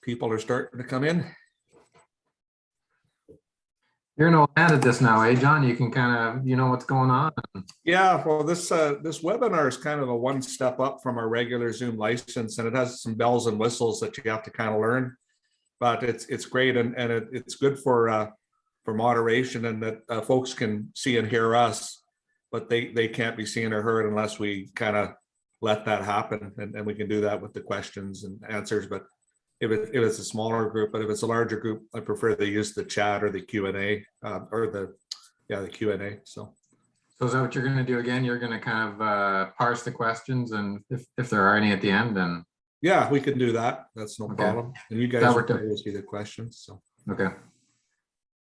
people are starting to come in. You're an old hand at this now, eh, John? You can kind of, you know what's going on. Yeah, well, this webinar is kind of a one step up from our regular Zoom license, and it has some bells and whistles that you have to kind of learn. But it's great, and it's good for moderation, and that folks can see and hear us, but they can't be seen or heard unless we kind of let that happen, and we can do that with the questions and answers. But if it's a smaller group, but if it's a larger group, I prefer they use the chat or the Q&A or the Q&A. So is that what you're going to do again? You're going to kind of parse the questions, and if there are any at the end, then yeah, we can do that. That's no problem. And you guys will always see the questions. So okay.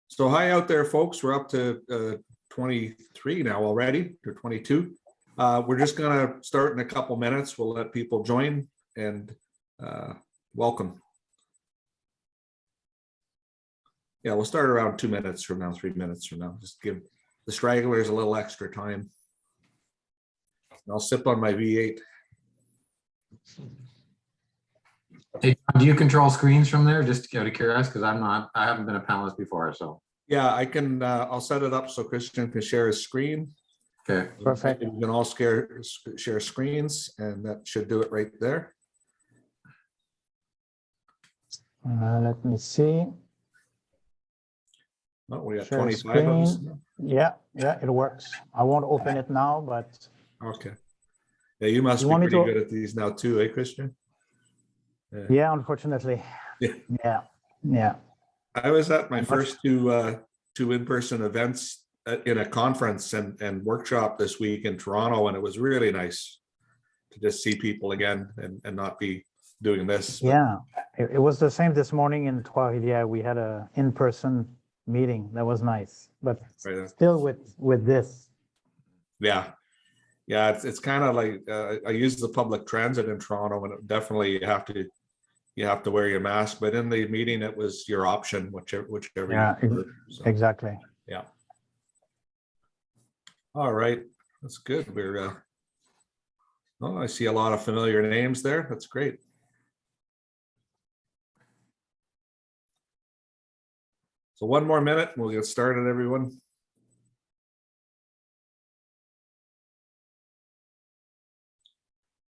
So hi out there, folks. We're up to 23 now already, or 22. We're just going to start in a couple minutes. We'll let people join, and welcome. Yeah, we'll start around 2 minutes from now, 3 minutes from now. Just give the stragglers a little extra time. I'll sip on my V8. Hey, do you control screens from there? Just out of curiosity, because I haven't been a panelist before, so. Yeah, I can. I'll set it up so Christian can share his screen. Okay, perfect. We can all share screens, and that should do it right there. Let me see. Oh, we got Share 25 of us. Yeah, it works. I won't open it now, but Okay. Yeah, you must be pretty good at these now too, eh, Christian? Yeah, unfortunately. Yeah. I was at my first two in-person events in a conference and workshop this week in Toronto, and it was really nice to just see people again and not be doing this. Yeah, it was the same this morning in Trois-Rivières. We had a in-person meeting. That was nice, but still with this. Yeah, it's kind of like I use the public transit in Toronto, and definitely you have to wear your mask. But in the meeting, it was your option, whichever. Yeah, so, exactly. Yeah. All right, that's good. We're oh, I see a lot of familiar names there. That's great. So 1 more minute, and we'll get started, everyone.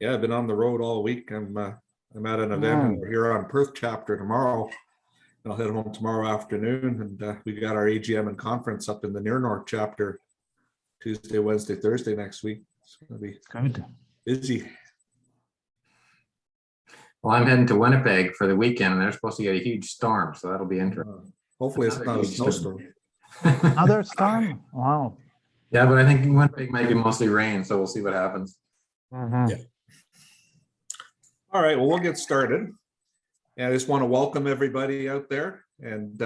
Yeah, I've been on the road all week. I'm at an event, and we're here on Perth chapter tomorrow. I'll head home tomorrow afternoon, and we got our AGM and conference up in the Near North chapter Tuesday, Wednesday, Thursday next week. It's going to be Good. busy. Well, I'm heading to Winnipeg for the weekend, and they're supposed to get a huge storm, so that'll be interesting. Hopefully it's not a snowstorm. Another storm? Wow. Yeah, but I think Winnipeg might be mostly rain, so we'll see what happens. Yeah. All right, well, we'll get started. And I just want to welcome everybody out there, and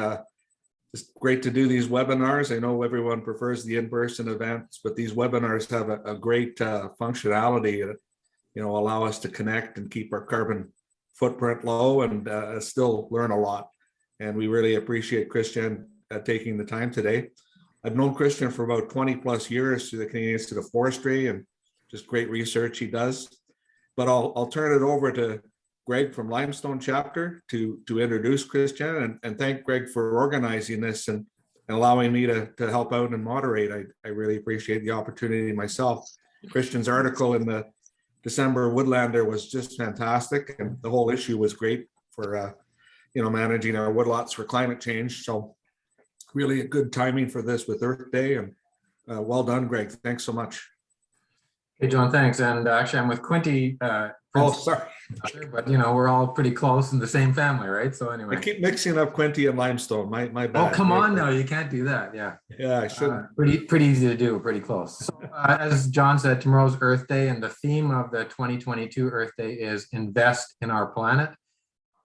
it's great to do these webinars. I know everyone prefers the in-person events, but these webinars have a great functionality that, allow us to connect and keep our carbon footprint low and still learn a lot. And we really appreciate Christian taking the time today. I've known Christian for about 20 plus years through the Canadian Institute of Forestry, and just great research he does. But I'll turn it over to Greg from Limestone chapter to introduce Christian, and thank Greg for organizing this and allowing me to help out and moderate. I really appreciate the opportunity myself. Christian's article in the December Woodlander was just fantastic, and the whole issue was great for managing our woodlots for climate change. So really a good timing for this with Earth Day, and well done, Greg. Thanks so much. Hey, John, thanks. And actually, I'm with Quinty. Oh, sorry. But we're all pretty close in the same family, right? So anyway, I keep mixing up Quinty and Limestone. My bad. Oh, come on now, you can't do that. Yeah. Yeah, I shouldn't. Pretty easy to do, pretty close. So, as John said, tomorrow's Earth Day, and the theme of the 2022 Earth Day is invest in our planet.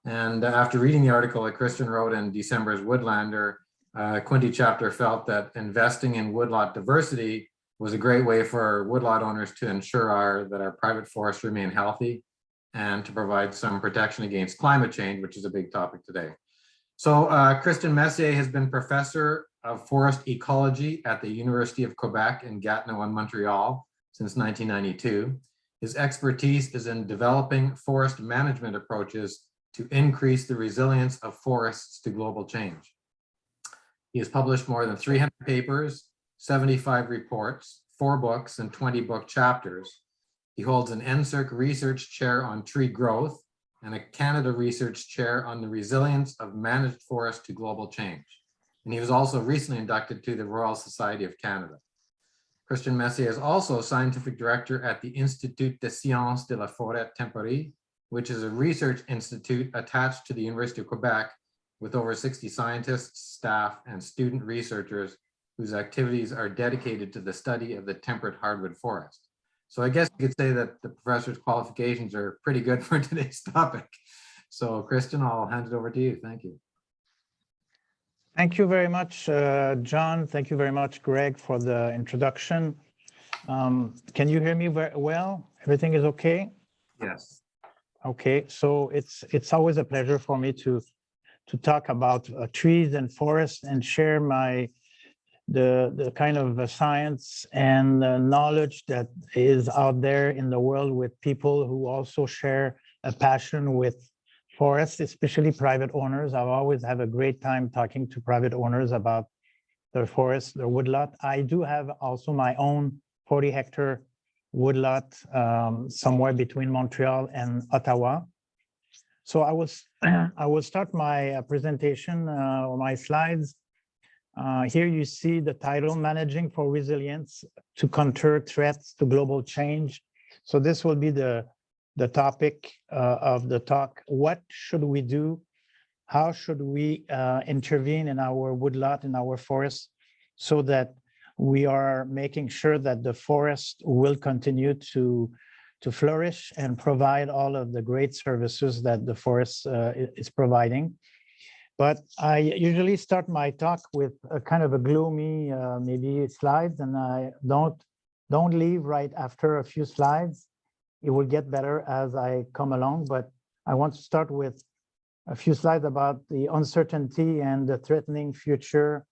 And after reading the article that Christian wrote in December's Woodlander, Quinty chapter felt that investing in woodlot diversity was a great way for woodlot owners to ensure that our private forests remain healthy and to provide some protection against climate change, which is a big topic today. So Christian Messier has been professor of forest ecology at the University of Quebec in Gatineau and Montreal since 1992. His expertise is in developing forest management approaches to increase the resilience of forests to global change. He has published more than 300 papers, 75 reports, 4 books, and 20 book chapters. He holds an NSERC Research Chair on Tree Growth and a Canada Research Chair on the Resilience of Managed Forests to Global Change. And he was also recently inducted to the Royal Society of Canada. Christian Messier is also Scientific Director at the Institut des Sciences de la Forêt Temporelle, which is a research institute attached to the University of Quebec with over 60 scientists, staff, and student researchers whose activities are dedicated to the study of the temperate hardwood forest. So I guess you could say that the professor's qualifications are pretty good for today's topic. So Christian, I'll hand it over to you. Thank you. Thank you very much, John. Thank you very much, Greg, for the introduction. Can you hear me very well? Everything is okay? Yes. Okay, so it's always a pleasure for me to talk about trees and forests and share the kind of science and knowledge that is out there in the world with people who also share a passion with forests, especially private owners. I always have a great time talking to private owners about their forests, their woodlot. I do have also my own 40-hectare woodlot somewhere between Montreal and Ottawa. So I will start my presentation on my slides. Here you see the title, Managing for Resilience to Counter Threats to Global Change. So this will be the topic of the talk. What should we do? How should we intervene in our woodlot, in our forests, so that we are making sure that the forest will continue to flourish and provide all of the great services that the forest is providing. But I usually start my talk with a kind of a gloomy maybe slides, and I don't leave right after a few slides. It will get better as I come along, but I want to start with a few slides about the uncertainty and the threatening future.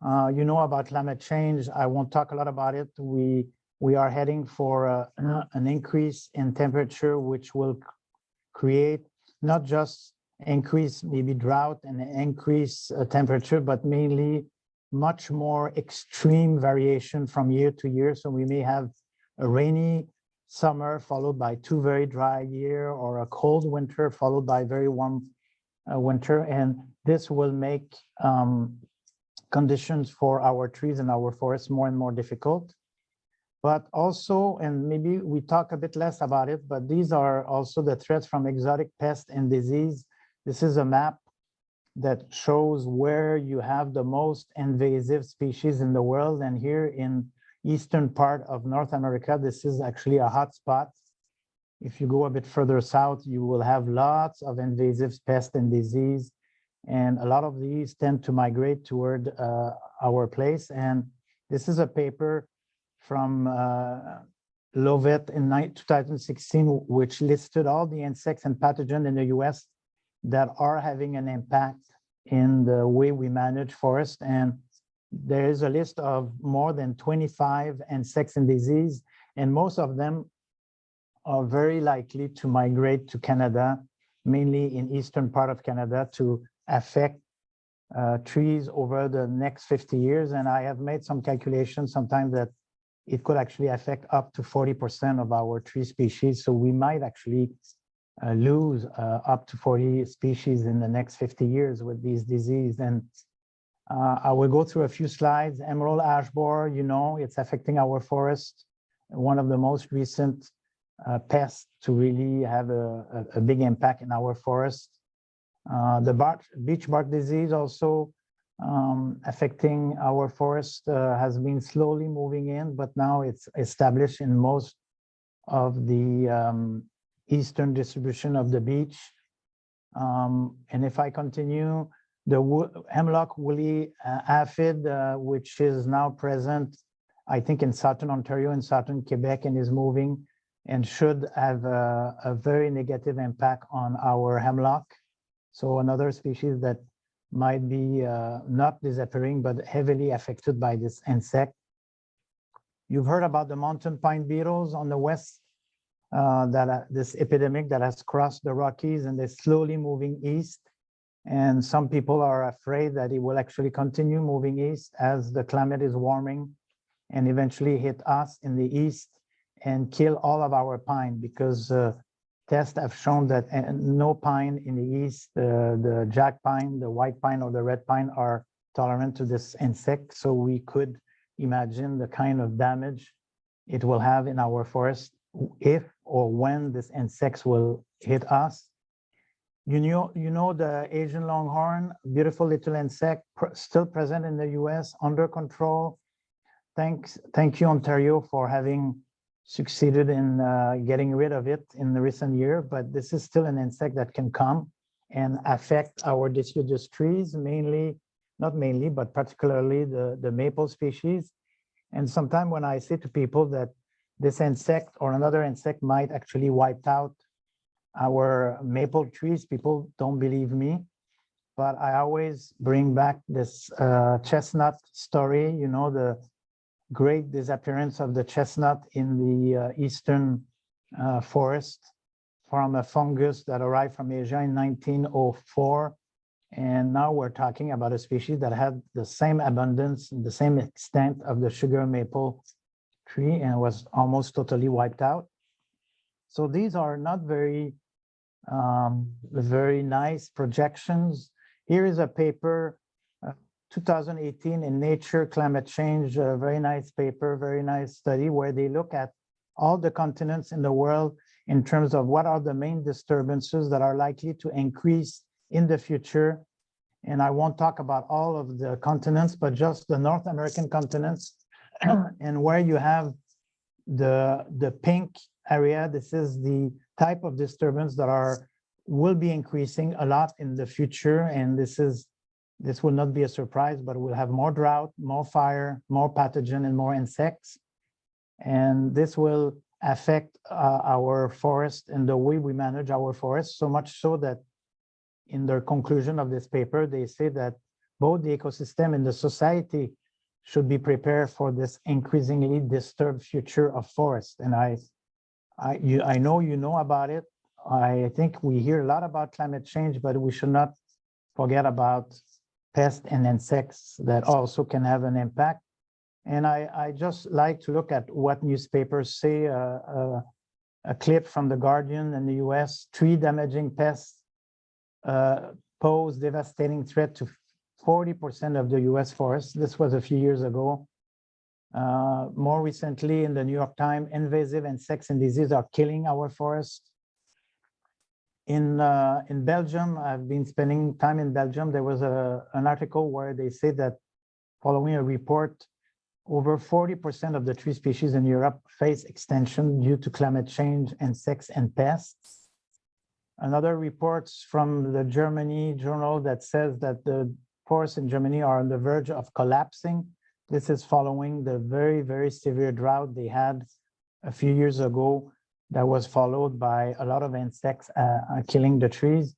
You know about climate change. I won't talk a lot about it. We are heading for an increase in temperature, which will create not just increase maybe drought and increase temperature, but mainly much more extreme variation from year to year. So we may have a rainy summer followed by 2 very dry years, or a cold winter followed by very warm winter. And this will make conditions for our trees and our forests more and more difficult. But also, and maybe we talk a bit less about it, but these are also the threats from exotic pests and disease. This is a map that shows where you have the most invasive species in the world. And here in eastern part of North America, this is actually a hot spot. If you go a bit further south, you will have lots of invasive pests and disease. And a lot of these tend to migrate toward our place. And this is a paper from Lovett in 2016, which listed all the insects and pathogens in the US that are having an impact in the way we manage forests. And there is a list of more than 25 insects and disease, and most of them are very likely to migrate to Canada, mainly in eastern part of Canada, to affect trees over the next 50 years. And I have made some calculations sometimes that it could actually affect up to 40% of our tree species. So we might actually lose up to 40 species in the next 50 years with these diseases. And I will go through a few slides. Emerald ash borer, you know, it's affecting our forest. One of the most recent pests to really have a big impact in our forest. The beech bark disease also affecting our forest has been slowly moving in, but now it's established in most of the eastern distribution of the beech. And if I continue, the hemlock woolly aphid, which is now present, I think, in southern Ontario and southern Quebec, and is moving and should have a very negative impact on our hemlock. So another species that might be not disappearing, but heavily affected by this insect. You've heard about the mountain pine beetles on the west this epidemic that has crossed the Rockies and is slowly moving east. And some people are afraid that it will actually continue moving east as the climate is warming and eventually hit us in the east and kill all of our pine, because tests have shown that no pine in the east, the jack pine, the white pine, or the red pine are tolerant to this insect. So we could imagine the kind of damage it will have in our forest if or when this insects will hit us. You know the Asian longhorn, beautiful little insect, still present in the US, under control. Thank you, Ontario, for having succeeded in getting rid of it in the recent year, but this is still an insect that can come and affect our deciduous trees, not mainly, but particularly the maple species. And sometimes when I say to people that this insect or another insect might actually wipe out our maple trees, people don't believe me, but I always bring back this chestnut story, you know, the great disappearance of the chestnut in the eastern forest from a fungus that arrived from Asia in 1904. And now we're talking about a species that had the same abundance, the same extent of the sugar maple tree, and was almost totally wiped out. So these are not very nice projections. Here is a paper, 2018 in Nature Climate Change, a very nice paper, very nice study, where they look at all the continents in the world in terms of what are the main disturbances that are likely to increase in the future. And I won't talk about all of the continents, but just the North American continents. And where you have the pink area, this is the type of disturbance that will be increasing a lot in the future. And this will not be a surprise, but we'll have more drought, more fire, more pathogen, and more insects. And this will affect our forest and the way we manage our forests, so much so that in their conclusion of this paper, they say that both the ecosystem and the society should be prepared for this increasingly disturbed future of forest. And I know you know about it. I think we hear a lot about climate change, but we should not forget about pests and insects that also can have an impact. And I just like to look at what newspapers say, a clip from The Guardian in the US, tree damaging pests pose devastating threat to 40% of the US forests. This was a few years ago. More recently in the New York Times, invasive insects and diseases are killing our forests. In Belgium, I've been spending time in Belgium. There was an article where they say that following a report, over 40% of the tree species in Europe face extinction due to climate change, insects, and pests. Another report from the Germany journal that says that the forests in Germany are on the verge of collapsing. This is following the very, very severe drought they had a few years ago that was followed by a lot of insects killing the trees.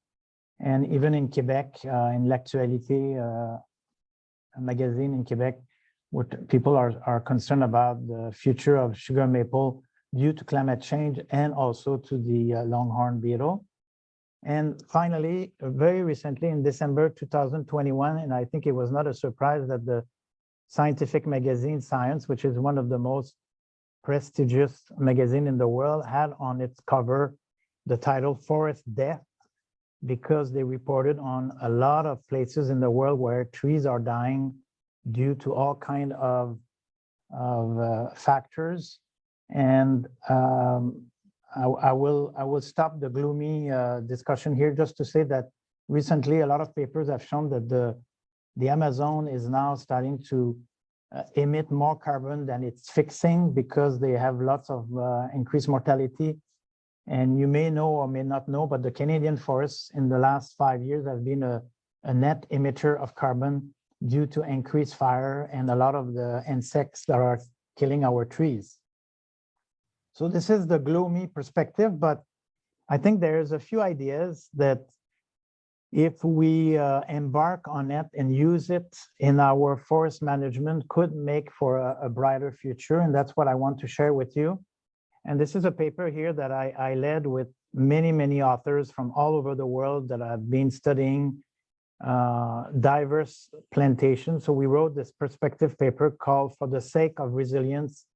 And even in Quebec, in L'Actualité, a magazine in Quebec, where people are concerned about the future of sugar maple due to climate change and also to the longhorn beetle. And finally, very recently in December 2021, and I think it was not a surprise that the scientific magazine Science, which is one of the most prestigious magazine in the world, had on its cover the title Forest Death, because they reported on a lot of places in the world where trees are dying due to all kind of factors. And I will stop the gloomy discussion here just to say that recently a lot of papers have shown that the Amazon is now starting to emit more carbon than it's fixing, because they have lots of increased mortality. And you may know or may not know, but the Canadian forests in the last 5 years have been a net emitter of carbon due to increased fire and a lot of the insects that are killing our trees. So this is the gloomy perspective, but I think there's a few ideas that if we embark on it and use it in our forest management could make for a brighter future. And that's what I want to share with you. And this is a paper here that I led with many authors from all over the world that have been studying diverse plantations. So we wrote this perspective paper called For the Sake of Resilience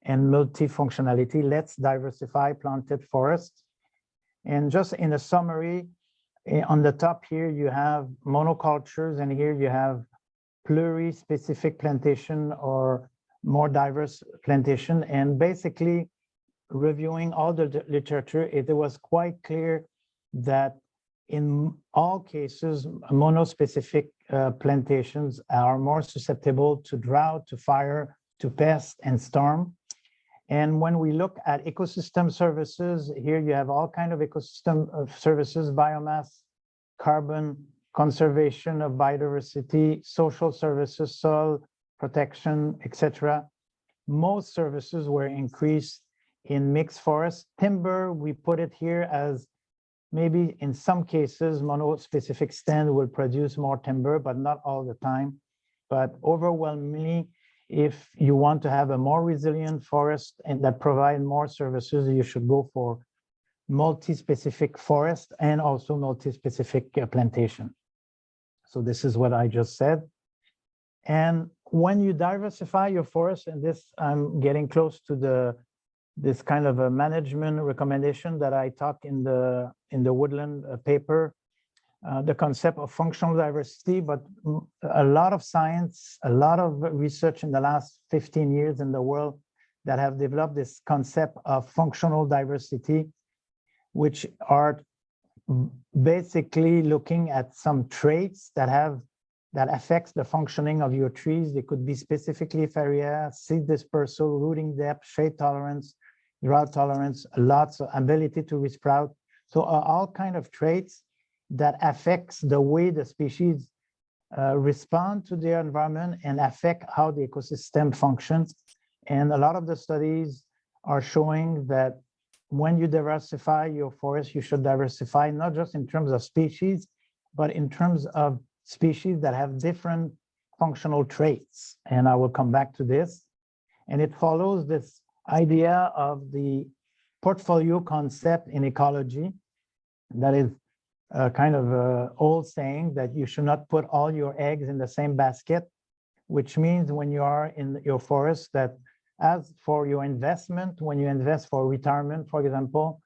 and Multifunctionality, Let's Diversify Planted Forests. And just in a summary, on the top here, you have monocultures, and here you have pluri-specific plantation or more diverse plantation. And basically, reviewing all the literature, it was quite clear that in all cases, monospecific plantations are more susceptible to drought, to fire, to pest and storm. And when we look at ecosystem services, here you have all kinds of ecosystem services, biomass, carbon, conservation of biodiversity, social services, soil protection, etc. Most services were increased in mixed forests. Timber, we put it here as maybe in some cases, mono-specific stand will produce more timber, but not all the time. But overwhelmingly, if you want to have a more resilient forest and that provide more services, you should go for multi-specific forest and also multi-specific plantation. So this is what I just said. And when you diversify your forest, and this, I'm getting close to this kind of a management recommendation that I talk in the Woodland paper, the concept of functional diversity, but a lot of science, a lot of research in the last 15 years in the world that have developed this concept of functional diversity, which are basically looking at some traits that affects the functioning of your trees. They could be specific leaf area, seed dispersal, rooting depth, shade tolerance, drought tolerance, lots of ability to resprout. So all kind of traits that affects the way the species respond to their environment and affect how the ecosystem functions. And a lot of the studies are showing that when you diversify your forest, you should diversify not just in terms of species, but in terms of species that have different functional traits. And I will come back to this. And it follows this idea of the portfolio concept in ecology. That is kind of an old saying that you should not put all your eggs in the same basket, which means when you are in your forest that as for your investment, when you invest for retirement, for example,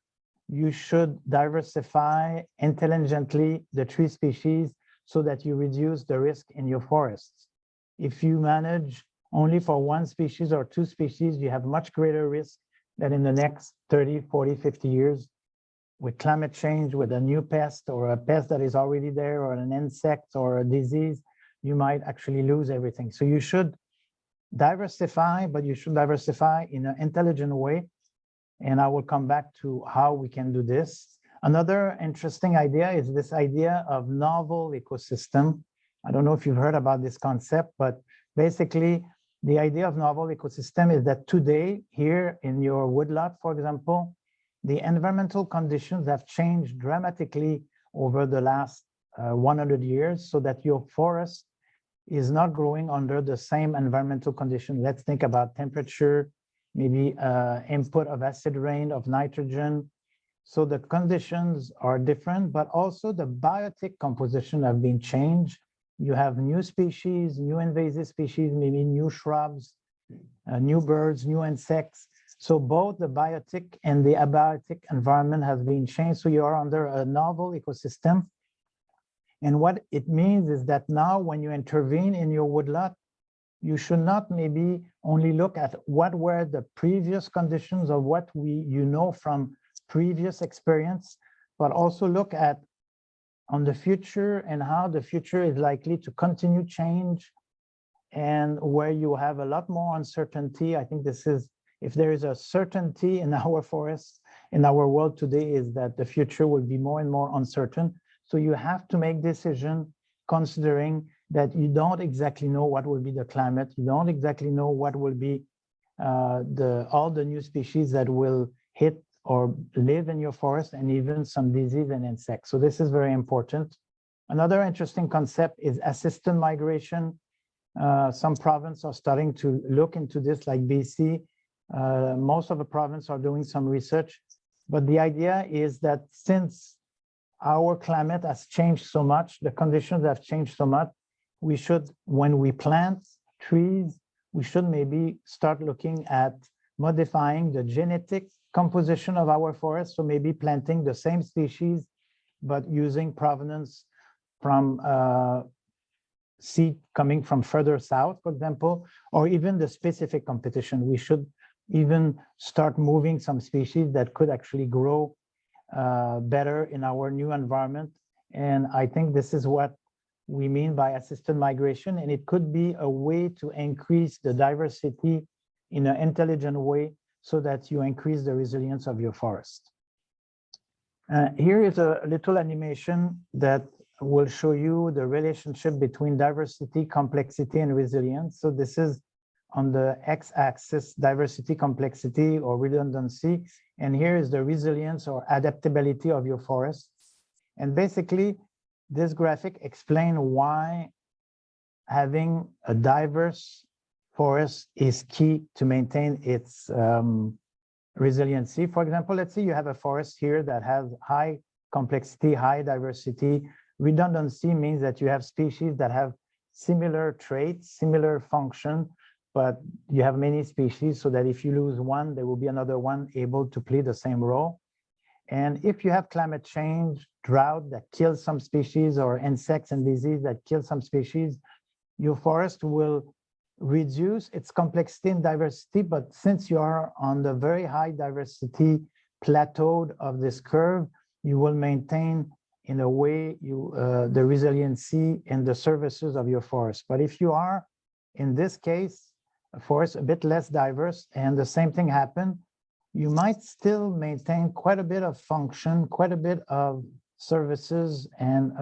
you should diversify intelligently the tree species so that you reduce the risk in your forests. If you manage only for one species or two species, you have much greater risk that in the next 30, 40, 50 years, with climate change, with a new pest or a pest that is already there or an insect or a disease, you might actually lose everything. So you should diversify, but you should diversify in an intelligent way. And I will come back to how we can do this. Another interesting idea is this idea of novel ecosystem. I don't know if you've heard about this concept, but basically the idea of novel ecosystem is that today here in your woodlot, for example, the environmental conditions have changed dramatically over the last 100 years so that your forest is not growing under the same environmental condition. Let's think about temperature, maybe input of acid rain, of nitrogen. So the conditions are different, but also the biotic composition have been changed. You have new species, new invasive species, maybe new shrubs, new birds, new insects. So both the biotic and the abiotic environment has been changed. So you are under a novel ecosystem. And what it means is that now when you intervene in your woodlot, you should not maybe only look at what were the previous conditions or what you know from previous experience, but also look at on the future and how the future is likely to continue change and where you have a lot more uncertainty. I think this is, if there is a certainty in our forests, in our world today, is that the future will be more and more uncertain. So you have to make decisions considering that you don't exactly know what will be the climate. You don't exactly know what will be all the new species that will hit or live in your forest, and even some disease and insects. So this is very important. Another interesting concept is assisted migration. Some provinces are starting to look into this, like BC. Most of the province are doing some research, but the idea is that since our climate has changed so much, the conditions have changed so much, we should, when we plant trees, we should maybe start looking at modifying the genetic composition of our forests. So maybe planting the same species, but using provenance from seed coming from further south, for example, or even the specific competition. We should even start moving some species that could actually grow better in our new environment. And I think this is what we mean by assisted migration, and it could be a way to increase the diversity in an intelligent way so that you increase the resilience of your forest. Here is a little animation that will show you the relationship between diversity, complexity, and resilience. So this is on the x-axis, diversity, complexity, or redundancy, and here is the resilience or adaptability of your forest. And basically, this graphic explains why having a diverse forest is key to maintain its resiliency. For example, let's say you have a forest here that has high complexity, high diversity. Redundancy means that you have species that have similar traits, similar function, but you have many species so that if you lose one, there will be another one able to play the same role. And if you have climate change, drought that kills some species, or insects and disease that kill some species, your forest will reduce its complexity and diversity. But since you are on the very high diversity plateau of this curve, you will maintain in a way the resiliency and the services of your forest. But if you are, in this case, a forest a bit less diverse, and the same thing happen, you might still maintain quite a bit of function, quite a bit of services, and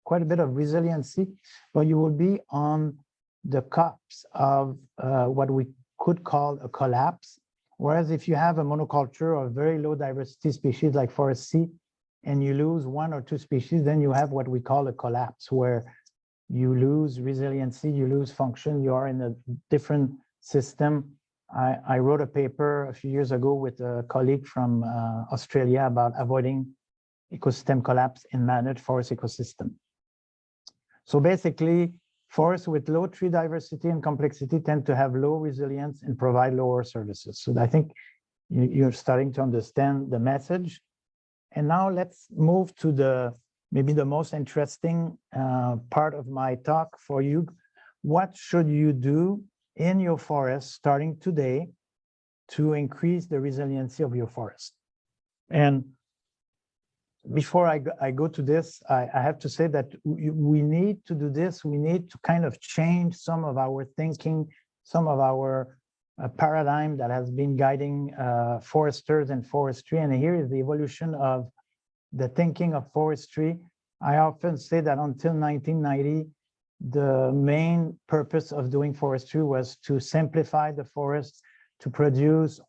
quite a bit of resiliency, but you will be on the cusp of what we could call a collapse. Whereas if you have a monoculture or very low diversity species like Forest C, and you lose one or two species, then you have what we call a collapse, where you lose resiliency, you lose function, you are in a different system. I wrote a paper a few years ago with a colleague from Australia about avoiding ecosystem collapse in managed forest ecosystem. So basically, forests with low tree diversity and complexity tend to have low resilience and provide lower services. So I think you're starting to understand the message. And now let's move to maybe the most interesting part of my talk for you. What should you do in your forest starting today to increase the resiliency of your forest? And before I go to this, I have to say that we need to do this. We need to kind of change some of our thinking, some of our paradigm that has been guiding foresters and forestry. And here is the evolution of the thinking of forestry. I often say that until 1990, the main purpose of doing forestry was to simplify the forest, to produce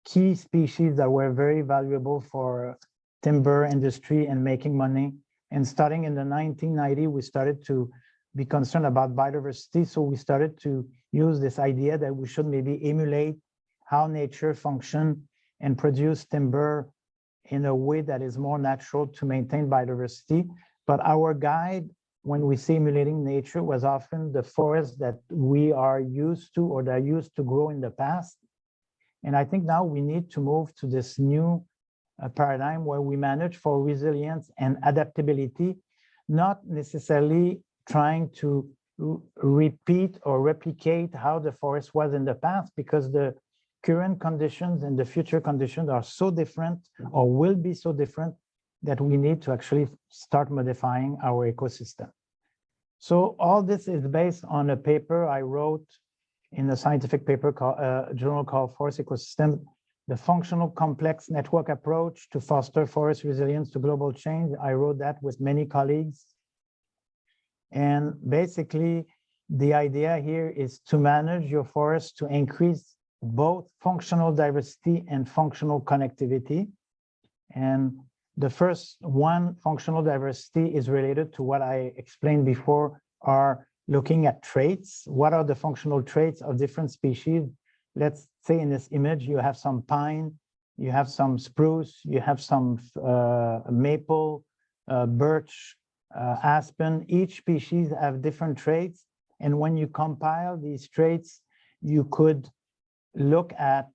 key species that were very valuable for timber industry and making money. And starting in the 1990s, we started to be concerned about biodiversity. So we started to use this idea that we should maybe emulate how nature functions and produce timber in a way that is more natural to maintain biodiversity. But our guide, when we say emulating nature, was often the forest that we are used to or that used to grow in the past. And I think now we need to move to this new paradigm where we manage for resilience and adaptability, not necessarily trying to repeat or replicate how the forest was in the past, because the current conditions and the future conditions are so different or will be so different that we need to actually start modifying our ecosystem. So all this is based on a paper I wrote in a scientific paper journal called Forest Ecosystem, the functional complex network approach to foster forest resilience to global change. I wrote that with many colleagues. And basically, the idea here is to manage your forest to increase both functional diversity and functional connectivity. And the first one, functional diversity, is related to what I explained before, are looking at traits. What are the functional traits of different species? let's say in this image, you have some pine, you have some spruce, you have some maple, birch, aspen. Each species have different traits. And when you compile these traits, you could look at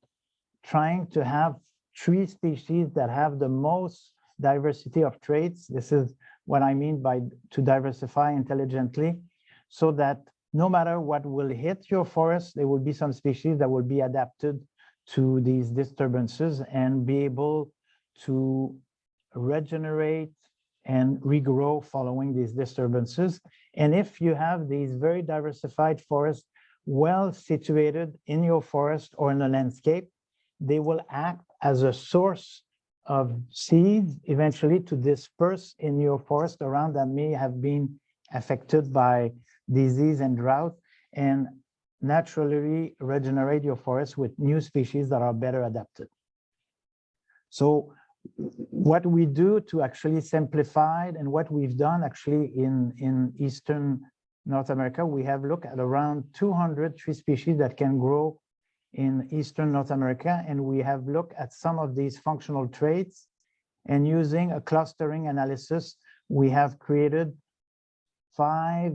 trying to have 3 species that have the most diversity of traits. This is what I mean by to diversify intelligently, so that no matter what will hit your forest, there will be some species that will be adapted to these disturbances and be able to regenerate and regrow following these disturbances. And if you have these very diversified forests well situated in your forest or in the landscape, they will act as a source of seeds eventually to disperse in your forest around that may have been affected by disease and drought, and naturally regenerate your forest with new species that are better adapted. So what we do to actually simplify it, and what we've done actually in Eastern North America, we have looked at around 200 tree species that can grow in Eastern North America, and we have looked at some of these functional traits, and using a clustering analysis, we have created 5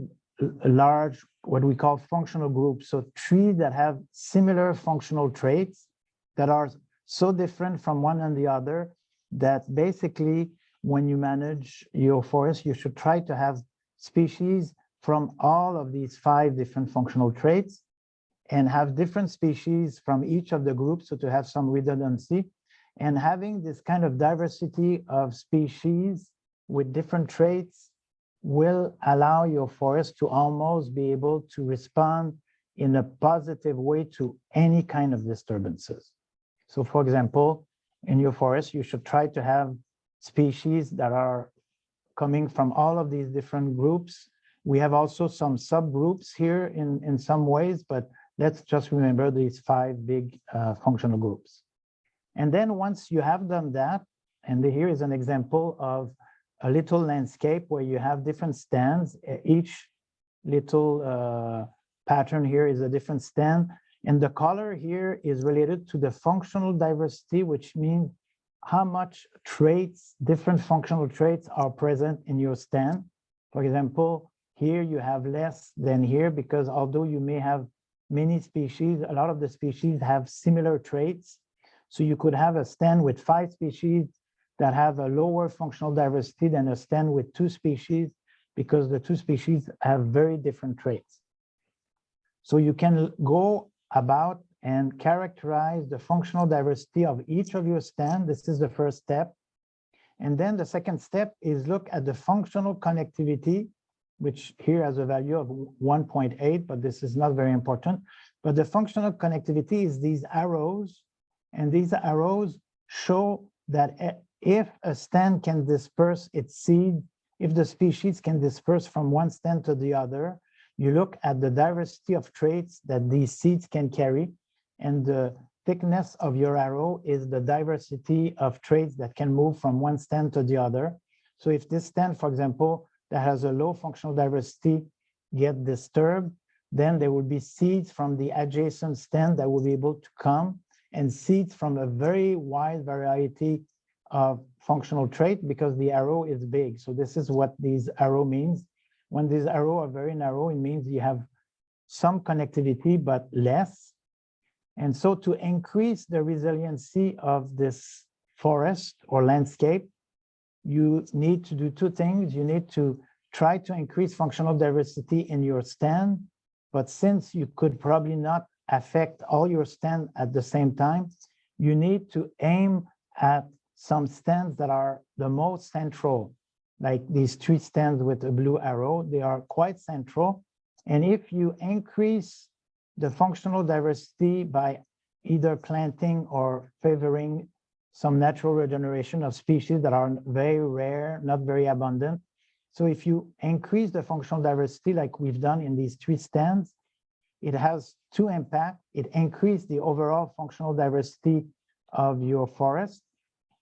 large, what we call functional groups. So trees that have similar functional traits that are so different from one and the other that basically when you manage your forest, you should try to have species from all of these 5 different functional traits and have different species from each of the groups, so to have some redundancy. And having this kind of diversity of species with different traits will allow your forest to almost be able to respond in a positive way to any kind of disturbances. So for example, in your forest, you should try to have species that are coming from all of these different groups. We have also some subgroups here in some ways, but let's just remember these 5 big functional groups. And then once you have done that, and here is an example of a little landscape where you have different stands. Each little pattern here is a different stand. And the color here is related to the functional diversity, which means how much traits, different functional traits are present in your stand. For example, here you have less than here, because although you may have many species, a lot of the species have similar traits. So you could have a stand with 5 species that have a lower functional diversity than a stand with 2 species, because the 2 species have very different traits. So you can go about and characterize the functional diversity of each of your stands. This is the first step. And then the second step is look at the functional connectivity, which here has a value of 1.8, but this is not very important. But the functional connectivity is these arrows, and these arrows show that if a stand can disperse its seed, if the species can disperse from one stand to the other, you look at the diversity of traits that these seeds can carry, and the thickness of your arrow is the diversity of traits that can move from one stand to the other. So if this stand, for example, that has a low functional diversity get disturbed, then there will be seeds from the adjacent stand that will be able to come, and seeds from a very wide variety of functional trait, because the arrow is big. So this is what these arrow means. When these arrows are very narrow, it means you have some connectivity, but less. And so to increase the resiliency of this forest or landscape, you need to do 2 things. You need to try to increase functional diversity in your stand, but since you could probably not affect all your stand at the same time, you need to aim at some stands that are the most central, like these 3 stands with a blue arrow. They are quite central. And if you increase the functional diversity by either planting or favoring some natural regeneration of species that are very rare, not very abundant. So if you increase the functional diversity like we've done in these 3 stands, it has 2 impacts. It increased the overall functional diversity of your forest,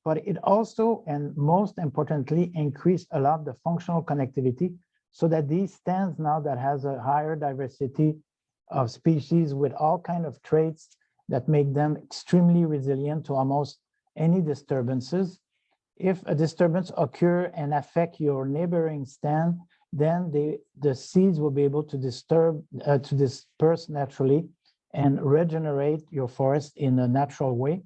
but it also, and most importantly, increased a lot the functional connectivity, so that these stands now that has a higher diversity of species with all kinds of traits that make them extremely resilient to almost any disturbances. If a disturbance occur and affect your neighboring stand, then the seeds will be able to disperse naturally and regenerate your forest in a natural way.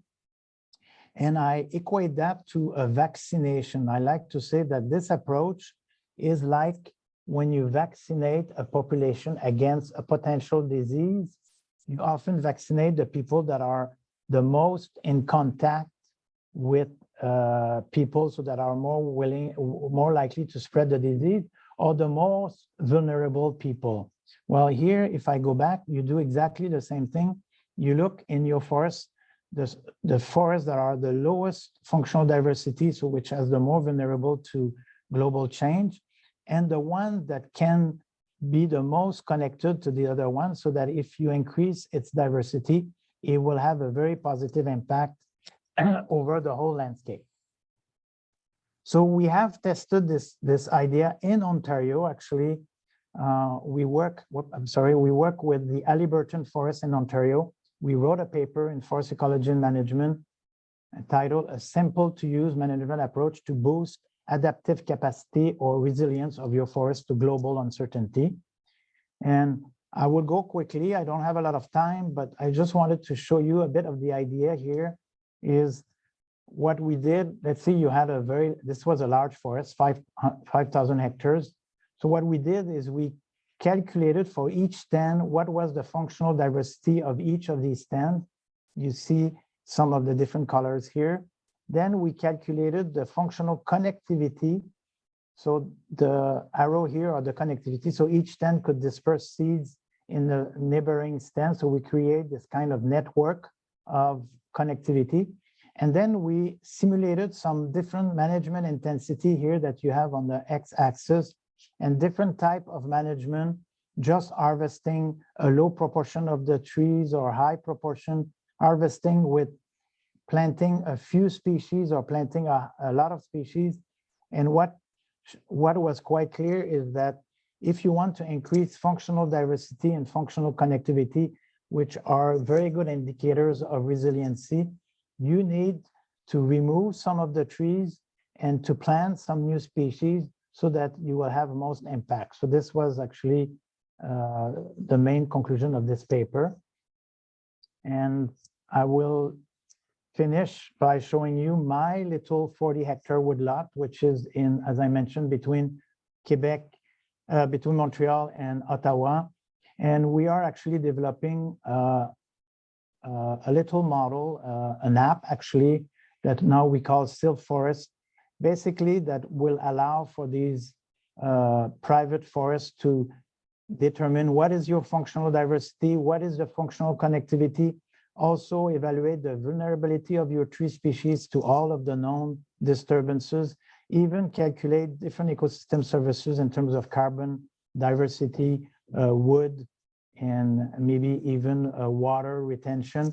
And I equate that to a vaccination. I like to say that this approach is like when you vaccinate a population against a potential disease. You often vaccinate the people that are the most in contact with people, so that are more likely to spread the disease, or the most vulnerable people. Well, here, if I go back, you do exactly the same thing. You look in your forest, the forests that are the lowest functional diversity, so which has the more vulnerable to global change, and the one that can be the most connected to the other one, so that if you increase its diversity, it will have a very positive impact over the whole landscape. So we have tested this idea in Ontario. Actually, we work with the Haliburton Forest in Ontario. We wrote a paper in Forest Ecology and Management entitled "A Simple to Use Management Approach to Boost Adaptive Capacity or Resilience of Your Forest to Global Uncertainty." And I will go quickly. I don't have a lot of time, but I just wanted to show you a bit of the idea here. Is what we did. Let's see, you had this was a large forest, 5,000 hectares. So what we did is we calculated for each stand what was the functional diversity of each of these stands. You see some of the different colors here. Then we calculated the functional connectivity. So the arrow here are the connectivity. So each stand could disperse seeds in the neighboring stand. So we create this kind of network of connectivity. And then we simulated some different management intensity here that you have on the x-axis, and different type of management, just harvesting a low proportion of the trees or high proportion, harvesting with planting a few species or planting a lot of species. And what was quite clear is that if you want to increase functional diversity and functional connectivity, which are very good indicators of resiliency, you need to remove some of the trees and to plant some new species so that you will have most impact. So this was actually the main conclusion of this paper. And I will finish by showing you my little 40-hectare woodlot, which is in, as I mentioned, between Quebec, between Montreal and Ottawa. And we are actually developing a little model, an app actually, that now we call Silk Forest, basically that will allow for these private forests to determine what is your functional diversity, what is the functional connectivity, also evaluate the vulnerability of your tree species to all of the known disturbances, even calculate different ecosystem services in terms of carbon diversity, wood, and maybe even water retention.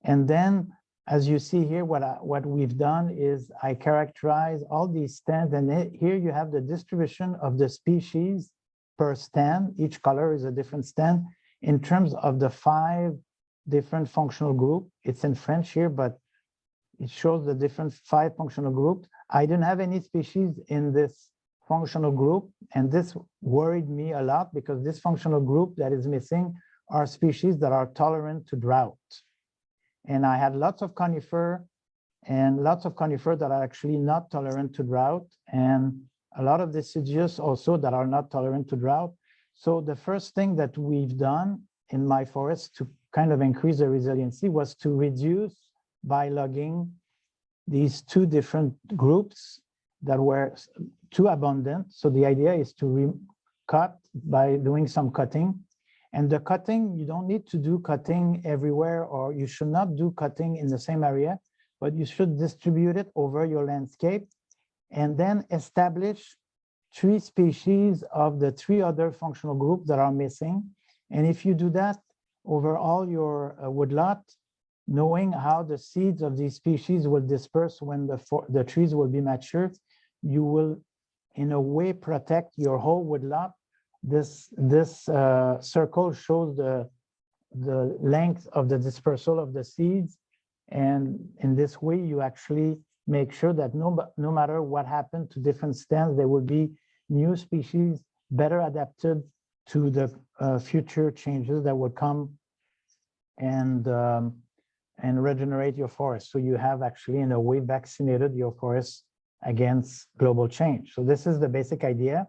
And then, as you see here, what we've done is I characterize all these stands, and here you have the distribution of the species per stand. Each color is a different stand in terms of the 5 different functional groups. It's in French here, but it shows the different 5 functional groups. I didn't have any species in this functional group, and this worried me a lot because this functional group that is missing are species that are tolerant to drought. And I had lots of conifer and lots of conifer that are actually not tolerant to drought, and a lot of deciduous also that are not tolerant to drought. So the first thing that we've done in my forest to kind of increase the resiliency was to reduce by logging these 2 different groups that were too abundant. So the idea is to cut by doing some cutting. And the cutting, you don't need to do cutting everywhere, or you should not do cutting in the same area, but you should distribute it over your landscape and then establish 3 species of the 3 other functional groups that are missing. And if you do that over all your woodlot, knowing how the seeds of these species will disperse when the trees will be mature, you will in a way protect your whole woodlot. This circle shows the length of the dispersal of the seeds. And in this way, you actually make sure that no matter what happened to different stands, there will be new species better adapted to the future changes that will come and regenerate your forest. So you have actually, in a way, vaccinated your forest against global change. So this is the basic idea.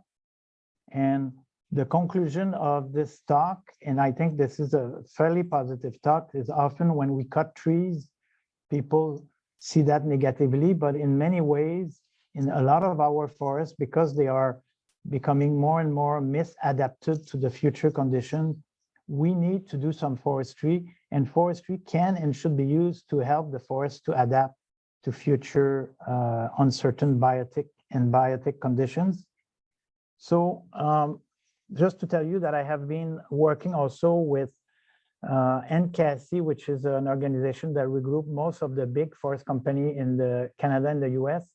And the conclusion of this talk, and I think this is a fairly positive talk, is often when we cut trees, people see that negatively, but in many ways, in a lot of our forests, because they are becoming more and more misadapted to the future conditions, we need to do some forestry, and forestry can and should be used to help the forest to adapt to future uncertain biotic conditions. So just to tell you that I have been working also with NCASI, which is an organization that regroups most of the big forest company in Canada and the US.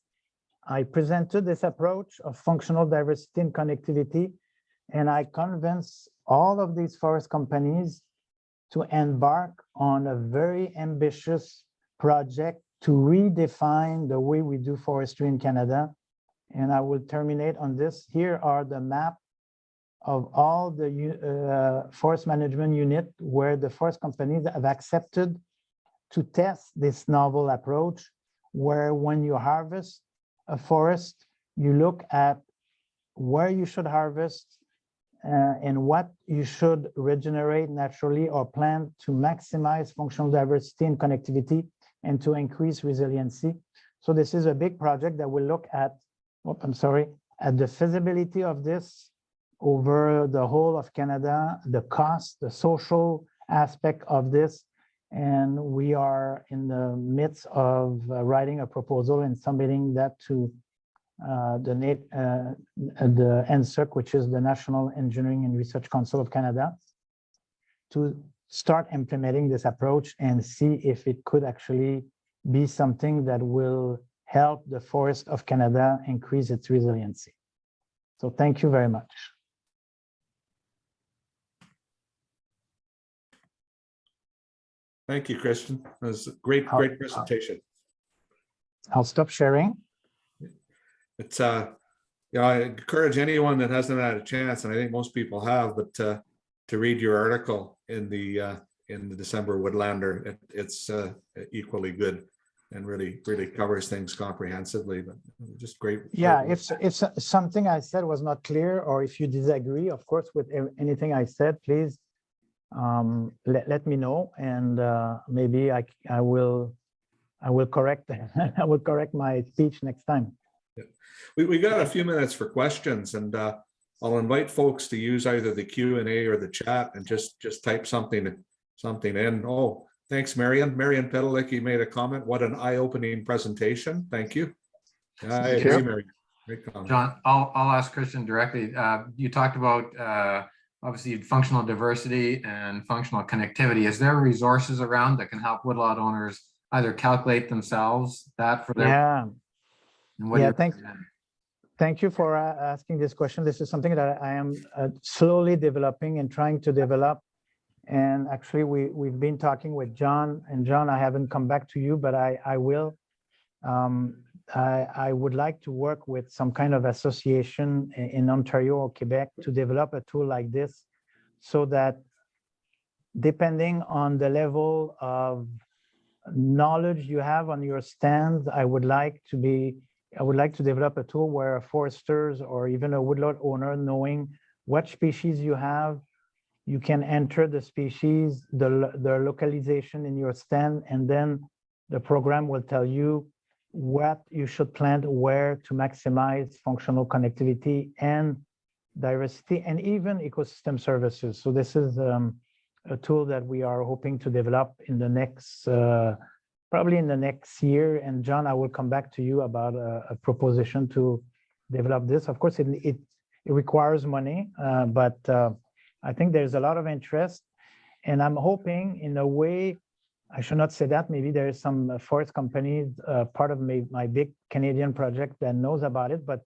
I presented this approach of functional diversity and connectivity, and I convinced all of these forest companies to embark on a very ambitious project to redefine the way we do forestry in Canada. And I will terminate on this. Here are the map of all the forest management unit where the forest companies have accepted to test this novel approach, where when you harvest a forest, you look at where you should harvest and what you should regenerate naturally or plant to maximize functional diversity and connectivity and to increase resiliency. So this is a big project that will look at, at the feasibility of this over the whole of Canada, the cost, the social aspect of this. And we are in the midst of writing a proposal and submitting that to the NSERC, which is the National Engineering and Research Council of Canada, to start implementing this approach and see if it could actually be something that will help the forest of Canada increase its resiliency. So thank you very much. Thank you, Christian. That was a great presentation. I'll stop sharing. It's I encourage anyone that hasn't had a chance, and I think most people have, but to read your article in the December Woodlander. It's equally good and really covers things comprehensively. But just great. Yeah, if something I said was not clear, or if you disagree, of course, with anything I said, please let me know, and maybe I will correct I will correct my speech next time. Yeah. We got a few minutes for questions, and I'll invite folks to use either the Q&A or the chat and just type something in. Oh, thanks, Marian. Marian Pedelicki made a comment. What an eye-opening presentation. Thank you. I agree, Marian. Great comment. John, I'll ask Christian directly. You talked about obviously functional diversity and functional connectivity. Is there resources around that can help woodlot owners either calculate themselves that for their... Yeah, thank you for asking this question. This is something that I am slowly developing and trying to develop. And actually, we've been talking with John, and John, I haven't come back to you, but I will. I would like to work with some kind of association in Ontario or Quebec to develop a tool like this, so that depending on the level of knowledge you have on your stands, I would like to develop a tool where foresters or even a woodlot owner, knowing what species you have, you can enter the species, the localization in your stand, and then the program will tell you what you should plant where to maximize functional connectivity and diversity and even ecosystem services. So this is a tool that we are hoping to develop in the next probably in the next year. And John, I will come back to you about a proposition to develop this. Of course, it requires money, but I think there's a lot of interest. And I'm hoping, in a way, I should not say that, maybe there is some forest companies, part of my big Canadian project, that knows about it, but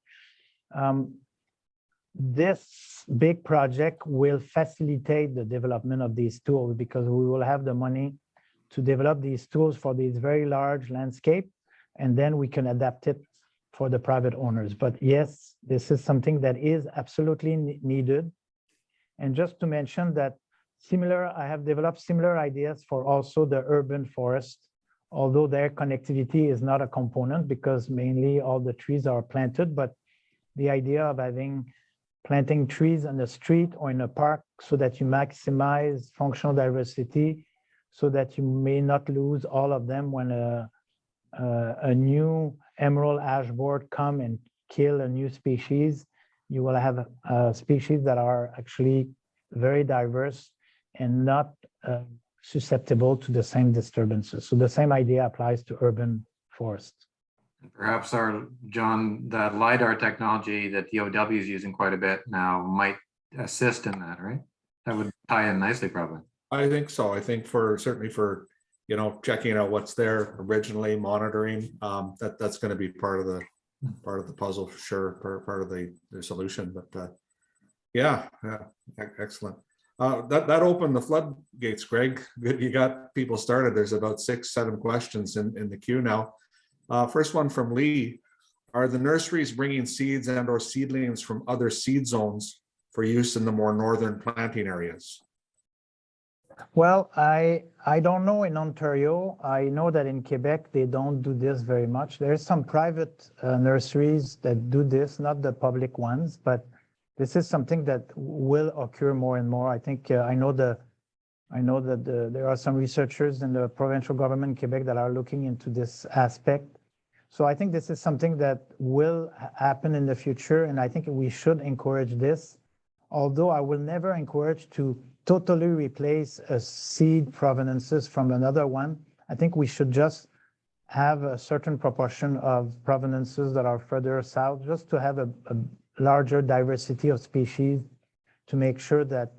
this big project will facilitate the development of these tools because we will have the money to develop these tools for these very large landscape, and then we can adapt it for the private owners. But yes, this is something that is absolutely needed. And just to mention that I have developed similar ideas for also the urban forest, although their connectivity is not a component because mainly all the trees are planted, but the idea of planting trees on the street or in a park so that you maximize functional diversity so that you may not lose all of them when a new emerald ash borer come and kill a new species. You will have species that are actually very diverse and not susceptible to the same disturbances. So the same idea applies to urban forests. Perhaps John, that LiDAR technology that DOW is using quite a bit now might assist in that, right? That would tie in nicely, probably. I think so. I think certainly for, checking out what's there originally, monitoring, that's going to be part of the puzzle for sure, part of the solution. But yeah, excellent. That opened the floodgates, Greg. Good, you got people started. There's about 6-7 questions in the queue now. First one from Lee. Are the nurseries bringing seeds and/or seedlings from other seed zones for use in the more northern planting areas? Well, I don't know in Ontario. I know that in Quebec, they don't do this very much. There's some private nurseries that do this, not the public ones, but this is something that will occur more and more. I think I know that there are some researchers in the provincial government in Quebec that are looking into this aspect. So I think this is something that will happen in the future, and I think we should encourage this. Although I will never encourage to totally replace a seed provenances from another one. I think we should just have a certain proportion of provenances that are further south, just to have a larger diversity of species to make sure that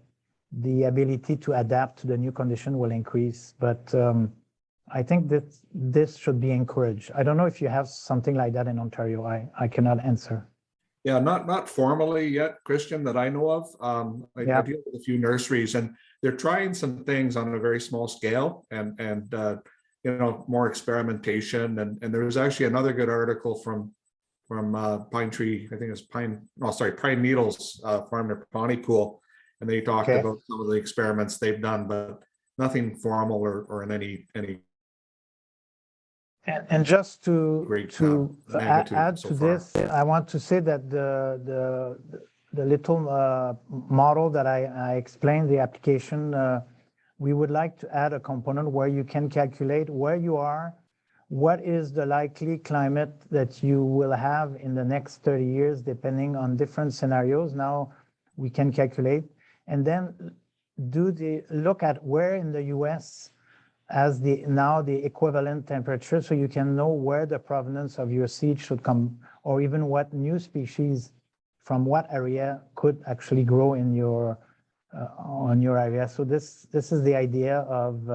the ability to adapt to the new condition will increase. But I think that this should be encouraged. I don't know if you have something like that in Ontario. I cannot answer. Yeah, not formally yet, Christian, that I know of. I deal with a few nurseries, and they're trying some things on a very small scale, and more experimentation. And there was actually another good article from Pine Tree, I think it's Pine Needles Farm near Pontypool, and they talked about some of the experiments they've done, but nothing formal or in any. And just to add to this, I want to say that the little model that I explained, the application, we would like to add a component where you can calculate where you are, what is the likely climate that you will have in the next 30 years, depending on different scenarios. Now we can calculate, and then look at where in the US as the equivalent temperature, so you can know where the provenance of your seed should come, or even what new species from what area could actually grow in your on your area. So this is the idea of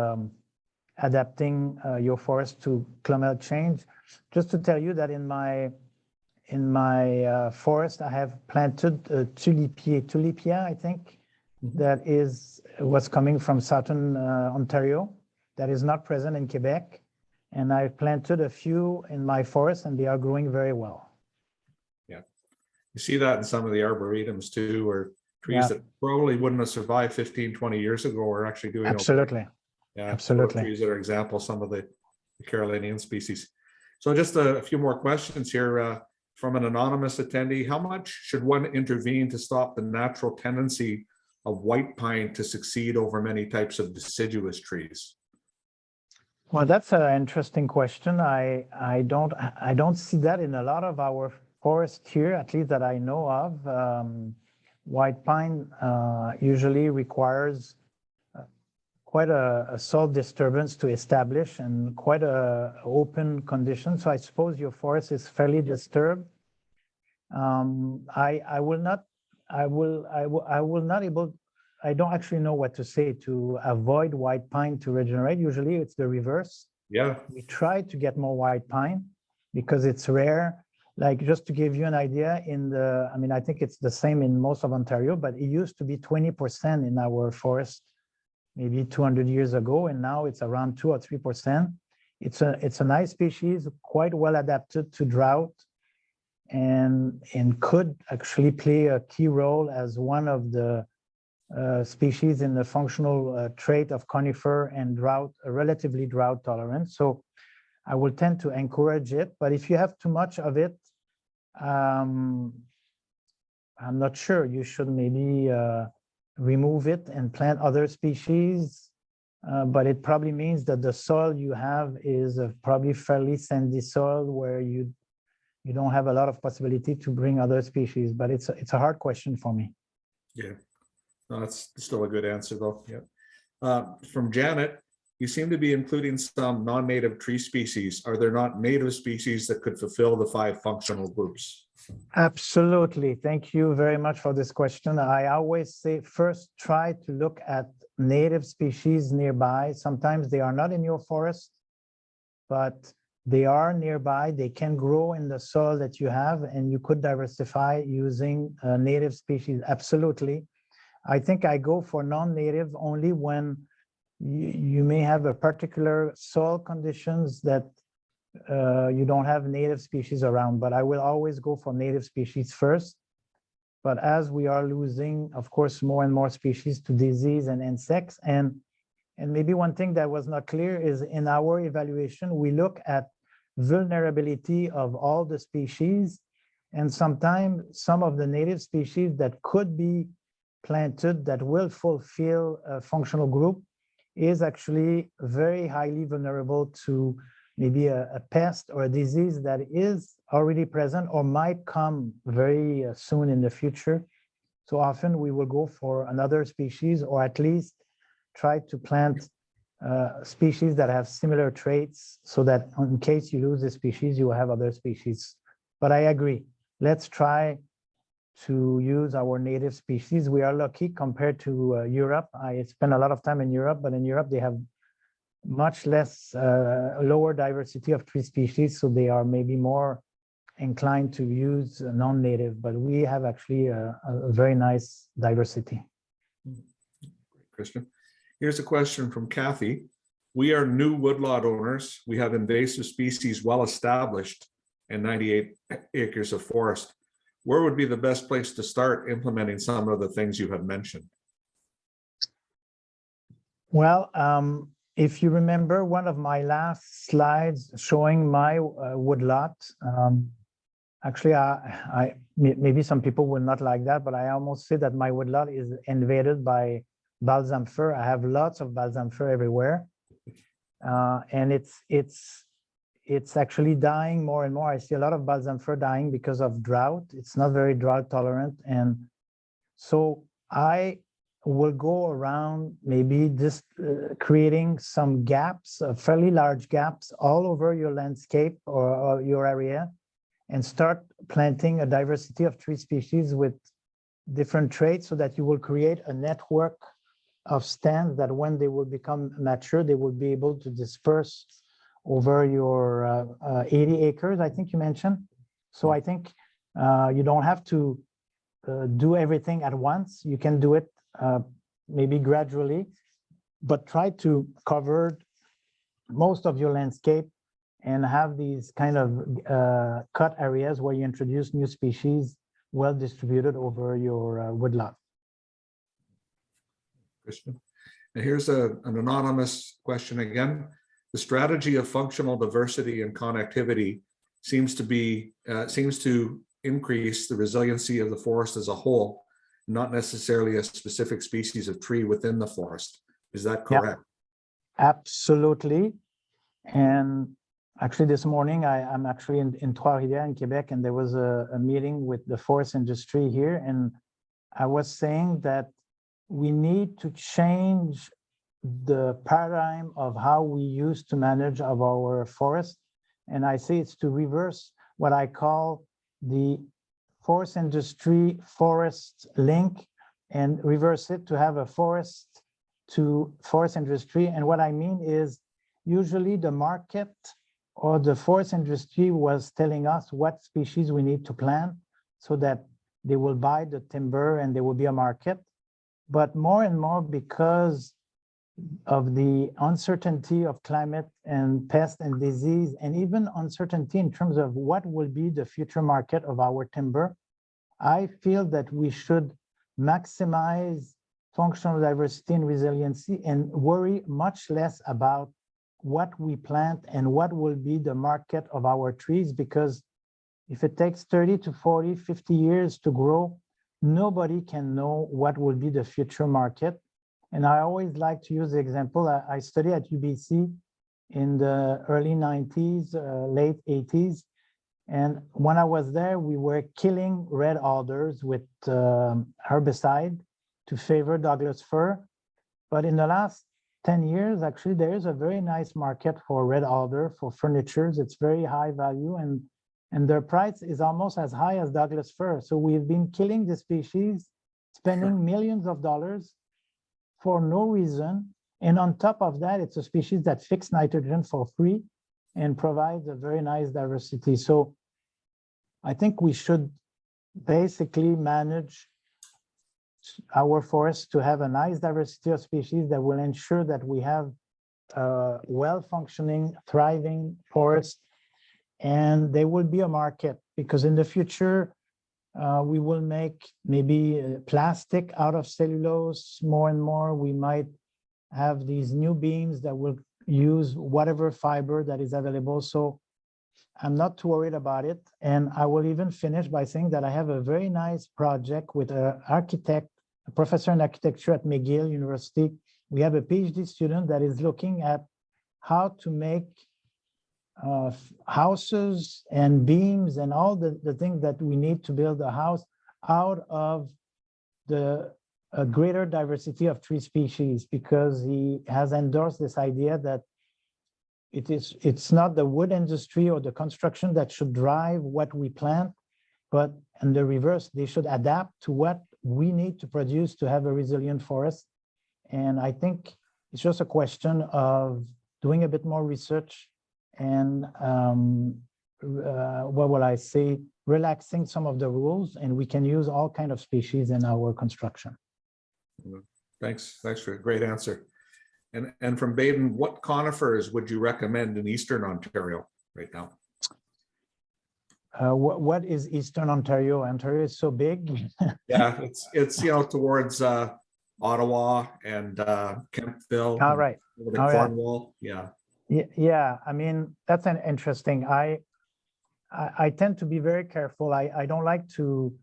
adapting your forest to climate change. Just to tell you that in my forest, I have planted tulipia, I think, that was coming from southern Ontario. That is not present in Quebec. And I planted a few in my forest, and they are growing very well. Yeah. You see that in some of the arboretums too, where trees that probably wouldn't have survived 15, 20 years ago are actually doing absolutely. Okay. Yeah, absolutely. Trees that are examples, some of the Carolinian species. So just a few more questions here from an anonymous attendee. How much should one intervene to stop the natural tendency of white pine to succeed over many types of deciduous trees? Well, that's an interesting question. I don't see that in a lot of our forests here, at least that I know of. White pine usually requires quite a soil disturbance to establish and quite a open condition. So I suppose your forest is fairly disturbed. I don't actually know what to say to avoid white pine to regenerate. Usually it's the reverse. Yeah. We try to get more white pine because it's rare. Like, just to give you an idea, I mean, I think it's the same in most of Ontario, but it used to be 20% in our forest maybe 200 years ago, and now it's around 2 or 3%. It's a nice species, quite well adapted to drought, and could actually play a key role as one of the species in the functional trait of conifer and drought, relatively drought tolerant. So I will tend to encourage it, but if you have too much of it, I'm not sure. You should maybe remove it and plant other species, but it probably means that the soil you have is probably fairly sandy soil where you don't have a lot of possibility to bring other species, but it's a hard question for me. Yeah, no, that's still a good answer though. Yeah. From Janet, you seem to be including some non-native tree species. Are there not native species that could fulfill the 5 functional groups? Absolutely. Thank you very much for this question. I always say first try to look at native species nearby. Sometimes they are not in your forest, but they are nearby. They can grow in the soil that you have, and you could diversify using native species. Absolutely. I think I go for non-native only when you may have a particular soil conditions that you don't have native species around, but I will always go for native species first. But as we are losing, of course, more and more species to disease and insects, and maybe one thing that was not clear is in our evaluation, we look at vulnerability of all the species, and sometimes some of the native species that could be planted that will fulfill a functional group is actually very highly vulnerable to maybe a pest or a disease that is already present or might come very soon in the future. So often we will go for another species, or at least try to plant species that have similar traits, so that in case you lose a species, you will have other species. But I agree, let's try to use our native species. We are lucky compared to Europe. I spend a lot of time in Europe, but in Europe they have much less lower diversity of tree species, so they are maybe more inclined to use non-native, but we have actually a very nice diversity. Christian, here's a question from Kathy. We are new woodlot owners. We have invasive species well established and 98 acres of forest. Where would be the best place to start implementing some of the things you have mentioned? Well, if you remember one of my last slides showing my woodlot, actually, maybe some people will not like that, but I almost say that my woodlot is invaded by balsam fir. I have lots of balsam fir everywhere, and it's actually dying more and more. I see a lot of balsam fir dying because of drought. It's not very drought tolerant. And so I will go around maybe just creating some gaps, fairly large gaps all over your landscape or your area, and start planting a diversity of tree species with different traits, so that you will create a network of stands that when they will become mature, they will be able to disperse over your 80 acres, I think you mentioned. So I think you don't have to do everything at once. You can do it maybe gradually, but try to cover most of your landscape and have these kind of cut areas where you introduce new species well distributed over your woodlot. Christian, and here's an anonymous question again. The strategy of functional diversity and connectivity seems to increase the resiliency of the forest as a whole, not necessarily a specific species of tree within the forest. Is that correct? Yeah, absolutely. And actually this morning, I'm actually in Trois-Rivières in Quebec, and there was a meeting with the forest industry here. And I was saying that we need to change the paradigm of how we used to manage of our forest. And I say it's to reverse what I call the forest industry forest link, and reverse it to have a forest to forest industry. And what I mean is usually the market or the forest industry was telling us what species we need to plant so that they will buy the timber and there will be a market. But more and more, because of the uncertainty of climate and pest and disease, and even uncertainty in terms of what will be the future market of our timber, I feel that we should maximize functional diversity and resiliency and worry much less about what we plant and what will be the market of our trees, because if it takes 30 to 40, 50 years to grow, nobody can know what will be the future market. And I always like to use the example, I studied at UBC in the early 90s, late 80s. And when I was there, we were killing red alders with herbicide to favor Douglas fir. But in the last 10 years, actually, there is a very nice market for red alder for furnitures. It's very high value and their price is almost as high as Douglas fir. So we've been killing the species, spending millions of dollars for no reason. And on top of that, it's a species that fixes nitrogen for free and provides a very nice diversity. So I think we should basically manage our forests to have a nice diversity of species that will ensure that we have a well-functioning, thriving forest, and there will be a market, because in the future, we will make maybe plastic out of cellulose more and more. We might have these new beams that will use whatever fiber that is available. So I'm not too worried about it. And I will even finish by saying that I have a very nice project with an architect, a professor in architecture at McGill University. We have a PhD student that is looking at how to make houses and beams and all the things that we need to build a house out of the greater diversity of tree species, because he has endorsed this idea that it's not the wood industry or the construction that should drive what we plant, but in the reverse, they should adapt to what we need to produce to have a resilient forest. And I think it's just a question of doing a bit more research and what will I say, relaxing some of the rules, and we can use all kinds of species in our construction. Thanks for a great answer. And from Baden, what conifers would you recommend in Eastern Ontario right now? What is Eastern Ontario? Ontario is so big. Yeah, it's towards Ottawa and Kemptville. All right. Cornwall. Yeah. Yeah, I mean, that's an interesting. I tend to be very careful. I don't like to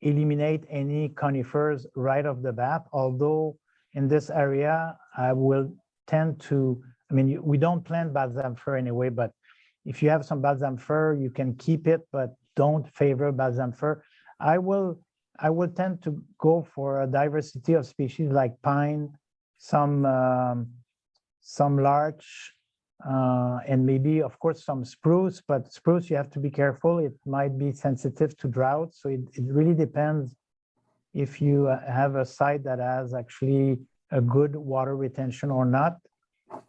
eliminate any conifers right off the bat, although in this area, I will tend to, I mean, we don't plant balsam fir anyway, but if you have some balsam fir, you can keep it, but don't favor balsam fir. I will tend to go for a diversity of species like pine, some larch, and maybe, of course, some spruce, but spruce, you have to be careful. It might be sensitive to drought. So it really depends if you have a site that has actually a good water retention or not.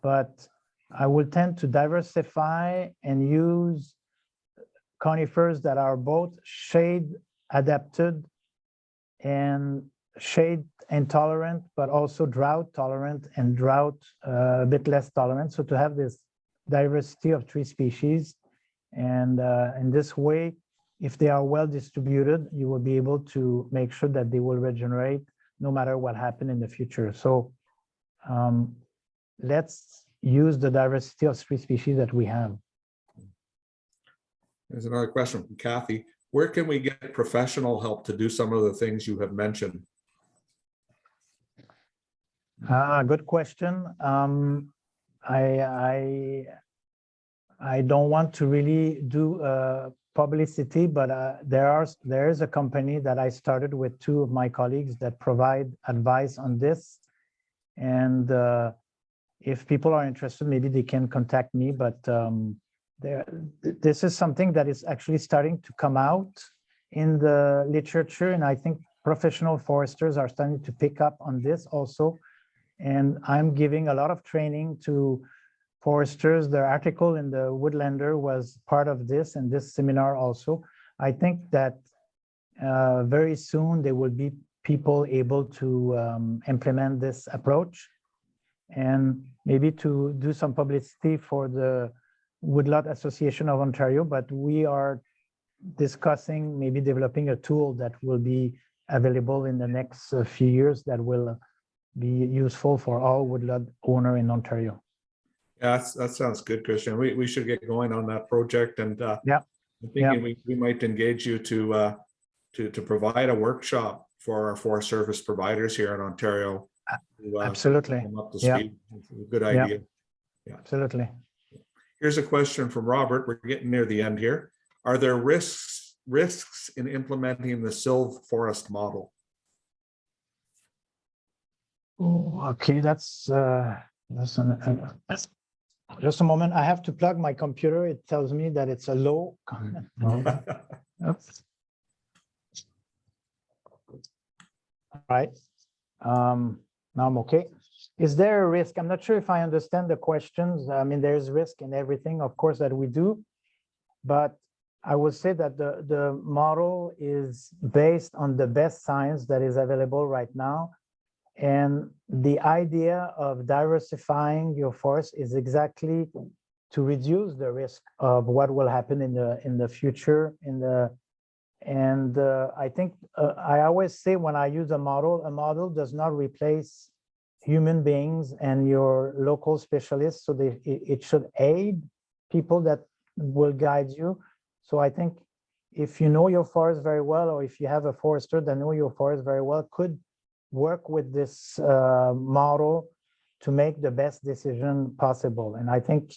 But I will tend to diversify and use conifers that are both shade adapted and shade intolerant, but also drought tolerant and drought a bit less tolerant. So to have this diversity of tree species, and in this way, if they are well distributed, you will be able to make sure that they will regenerate no matter what happened in the future. So let's use the diversity of tree species that we have. There's another question from Kathy. Where can we get professional help to do some of the things you have mentioned? Good question. I don't want to really do publicity, but there is a company that I started with two of my colleagues that provide advice on this. And if people are interested, maybe they can contact me. But this is something that is actually starting to come out in the literature, and I think professional foresters are starting to pick up on this also. And I'm giving a lot of training to foresters. The article in the Woodlander was part of this and this seminar also. I think that very soon there will be people able to implement this approach, and maybe to do some publicity for the Woodlot Association of Ontario, but we are discussing maybe developing a tool that will be available in the next few years that will be useful for all woodlot owner in Ontario. Yeah, that sounds good, Christian. We should get going on that project, and Yeah. I'm thinking we might engage you to provide a workshop for our Forest Service providers here in Ontario. To, Absolutely. come up to Yeah. speed. It's a good idea. Yeah. Absolutely. Here's a question from Robert. We're getting near the end here. Are there risks in implementing the Silv forest model? Oh, okay, that's just a moment. I have to plug my computer. It tells me that it's a low. Oops. All right. Now I'm okay. Is there a risk? I'm not sure if I understand the questions. I mean, there's risk in everything, of course, that we do, but I would say that the model is based on the best science that is available right now. And the idea of diversifying your forest is exactly to reduce the risk of what will happen in the future. I think I always say when I use a model does not replace human beings and your local specialists. So it should aid people that will guide you. So I think if you know your forest very well, or if you have a forester that know your forest very well, could work with this model to make the best decision possible. And I think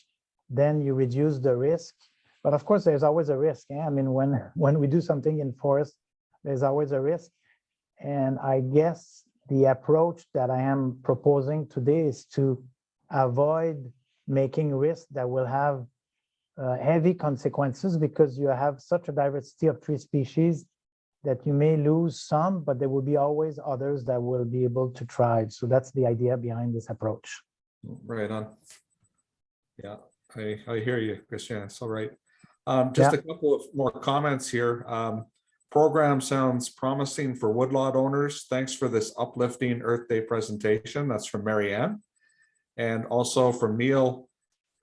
then you reduce the risk. But of course, there's always a risk. I mean, when we do something in forest, there's always a risk. And I guess the approach that I am proposing today is to avoid making risks that will have heavy consequences, because you have such a diversity of tree species that you may lose some, but there will be always others that will be able to thrive. So that's the idea behind this approach. Right on. Yeah, I hear you, Christian. It's all right. Just a couple of more comments here. Program sounds promising for woodlot owners. Thanks for this uplifting Earth Day presentation. That's from Marianne. And also from Neil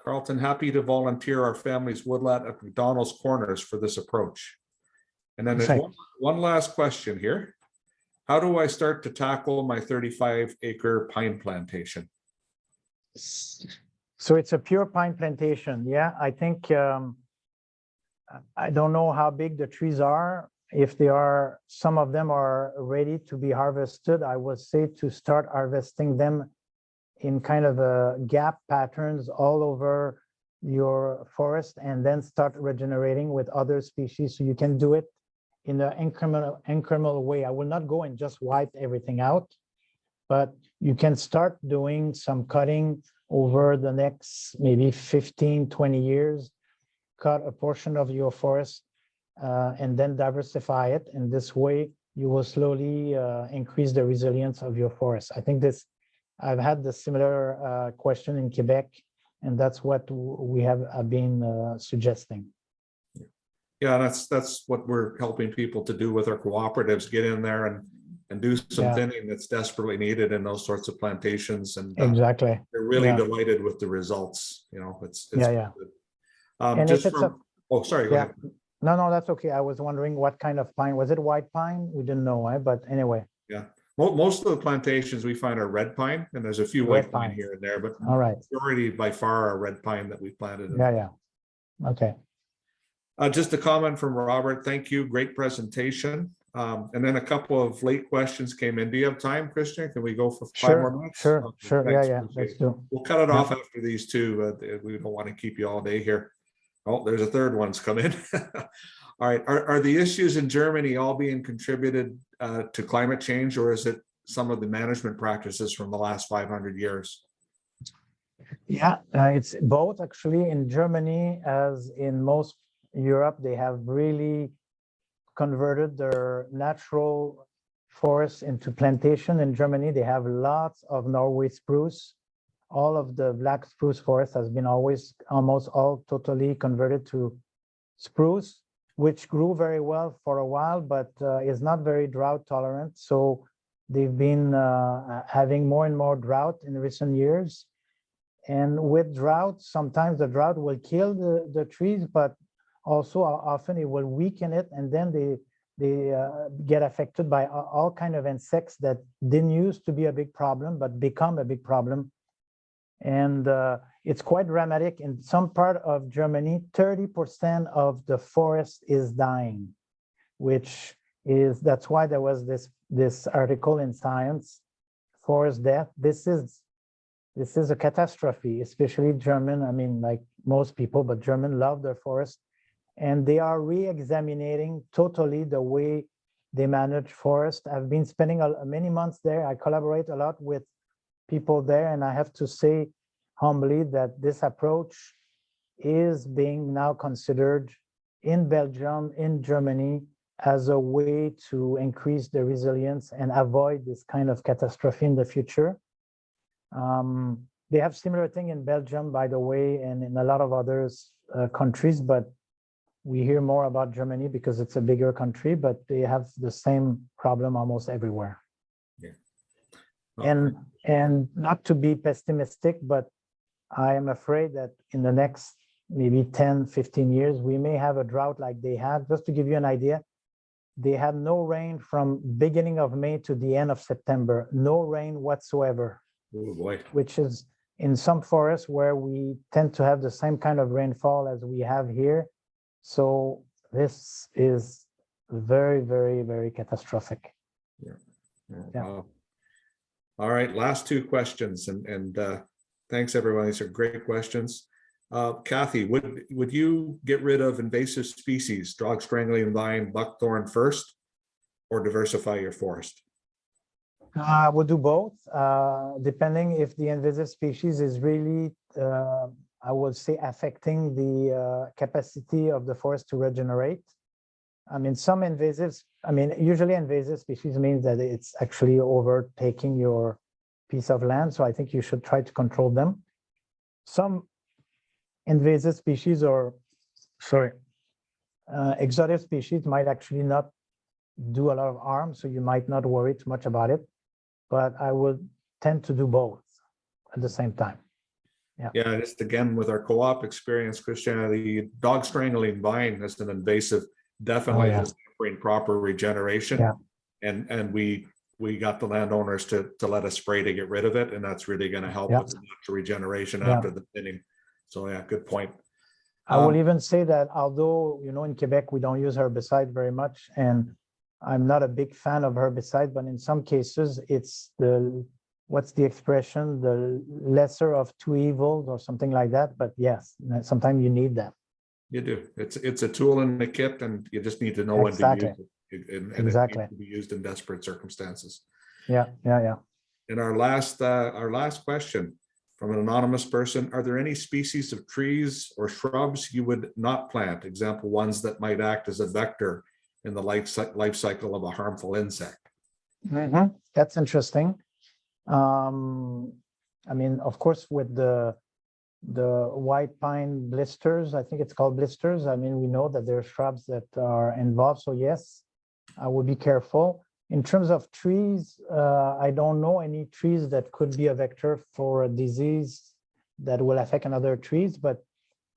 Carlton, happy to volunteer our family's woodlot at McDonald's Corners for this approach. And then there's one last question here. How do I start to tackle my 35-acre pine plantation? So it's a pure pine plantation. Yeah, I think, I don't know how big the trees are. If they are, some of them are ready to be harvested, I would say to start harvesting them in kind of a gap patterns all over your forest, and then start regenerating with other species. So you can do it in an incremental way. I will not go and just wipe everything out, but you can start doing some cutting over the next maybe 15, 20 years, cut a portion of your forest and then diversify it. And this way you will slowly increase the resilience of your forest. I think I've had the similar question in Quebec, and that's what we have been suggesting. Yeah, that's what we're helping people to do with our cooperatives, get in there and do some thinning that's desperately needed in those sorts of plantations. And exactly, they're really delighted with the results. You know, it's good. And just from, oh, sorry, go ahead. No, that's okay. I was wondering what kind of pine. Was it white pine? We didn't know, but anyway. Yeah, most of the plantations we find are red pine, and there's a few white pine here and there, but all right, majority by far are red pine that we planted. Okay. Just a comment from Robert. Thank you. Great presentation. And then a couple of late questions came in. Do you have time, Christian? Can we go for 5 more minutes? Sure. Okay, Sure. thanks. Yeah. Let's do. We'll cut it off after these two. We don't want to keep you all day here. Oh, there's a third one's come in. All right. Are the issues in Germany all being contributed to climate change, or is it some of the management practices from the last 500 years? Yeah, it's both actually. In Germany, as in most Europe, they have really converted their natural forests into plantation. In Germany, they have lots of Norway spruce, all of the black spruce forest has been always almost all totally converted to spruce, which grew very well for a while, but is not very drought tolerant. So they've been having more and more drought in recent years. And with drought, sometimes the drought will kill the trees, but also often it will weaken it, and then they get affected by all kind of insects that didn't used to be a big problem, but become a big problem. And it's quite dramatic. In some part of Germany, 30% of the forest is dying, that's why there was this article in Science, Forest Death. This is a catastrophe, especially German. I mean, like most people, but German love their forest. And they are re-examining totally the way they manage forest. I've been spending many months there. I collaborate a lot with people there, and I have to say humbly that this approach is being now considered in Belgium, in Germany, as a way to increase the resilience and avoid this kind of catastrophe in the future. They have similar thing in Belgium, by the way, and in a lot of other countries, but we hear more about Germany because it's a bigger country, but they have the same problem almost everywhere. Yeah. Okay. And not to be pessimistic, but I am afraid that in the next maybe 10, 15 years, we may have a drought like they had. Just to give you an idea, they had no rain from beginning of May to the end of September, no rain whatsoever. Oh boy. Which is in some forests where we tend to have the same kind of rainfall as we have here. So this is very, very, very catastrophic. Yeah. Yeah. Wow. All right, last two questions, and thanks everyone. These are great questions. Kathy, would you get rid of invasive species, dog strangling vine, buckthorn first, or diversify your forest? We'll do both, depending if the invasive species is really, I would say, affecting the capacity of the forest to regenerate. I mean, some invasives, usually invasive species means that it's actually overtaking your piece of land. So I think you should try to control them. Some invasive species exotic species might actually not do a lot of harm, so you might not worry too much about it. But I would tend to do both at the same time. Yeah, just again, with our co-op experience, Christiana, the dog strangling vine is an invasive, definitely is hampering proper regeneration. Yeah. And we got the landowners to let us spray to get rid of it, and that's really going to help with the natural regeneration after the thinning. So yeah, good point. I will even say that although, in Quebec, we don't use herbicide very much, and I'm not a big fan of herbicide, but in some cases, it's what's the expression? The lesser of two evils or something like that. But yes, sometimes you need that. You do. It's a tool in the kit, and you just need to know when to use it. And it needs to be used in desperate circumstances. Yeah. And our last question from an anonymous person: are there any species of trees or shrubs you would not plant? Example, ones that might act as a vector in the life cycle of a harmful insect. Mm-hmm. That's interesting. Of course, with the white pine blisters, I think it's called blisters. We know that there are shrubs that are involved. So yes, I would be careful. In terms of trees, I don't know any trees that could be a vector for a disease that will affect another trees. But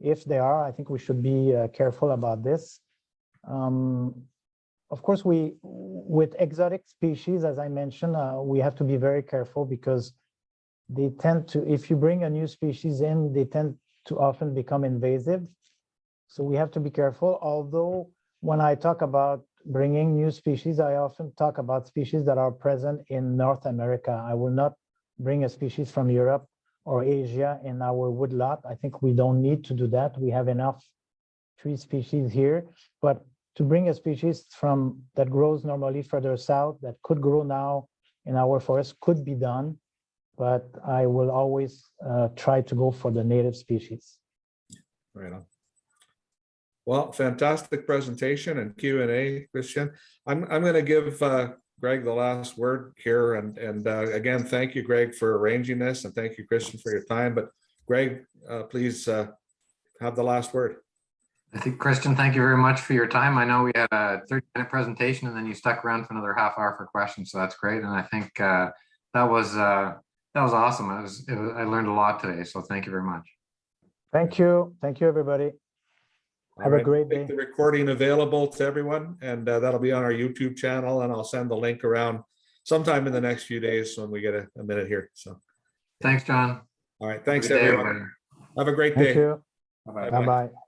if they are, I think we should be careful about this. Of course, with exotic species, as I mentioned, we have to be very careful because they tend to, if you bring a new species in, they tend to often become invasive. So we have to be careful. Although when I talk about bringing new species, I often talk about species that are present in North America. I will not bring a species from Europe or Asia in our woodlot. I think we don't need to do that. We have enough tree species here. But to bring a species that grows normally further south, that could grow now in our forest, could be done. But I will always try to go for the native species. Right on. Well, fantastic presentation and Q&A, Christian. I'm going to give Greg the last word here. And again, thank you, Greg, for arranging this, and thank you, Christian, for your time. But Greg, please have the last word. I think, Christian, thank you very much for your time. I know we had a 30-minute presentation and then you stuck around for another half hour for questions. So that's great. And I think that was awesome. I learned a lot today. So thank you very much. Thank you. Thank you, everybody. All Have a right, great make day. the recording available to everyone, and that'll be on our YouTube channel, and I'll send the link around sometime in the next few days when we get a minute here. So Thanks, John. all right, thanks Have a good day, everyone. everybody. Have a great Thank day. you. Bye-bye. Bye-bye. Bye-bye.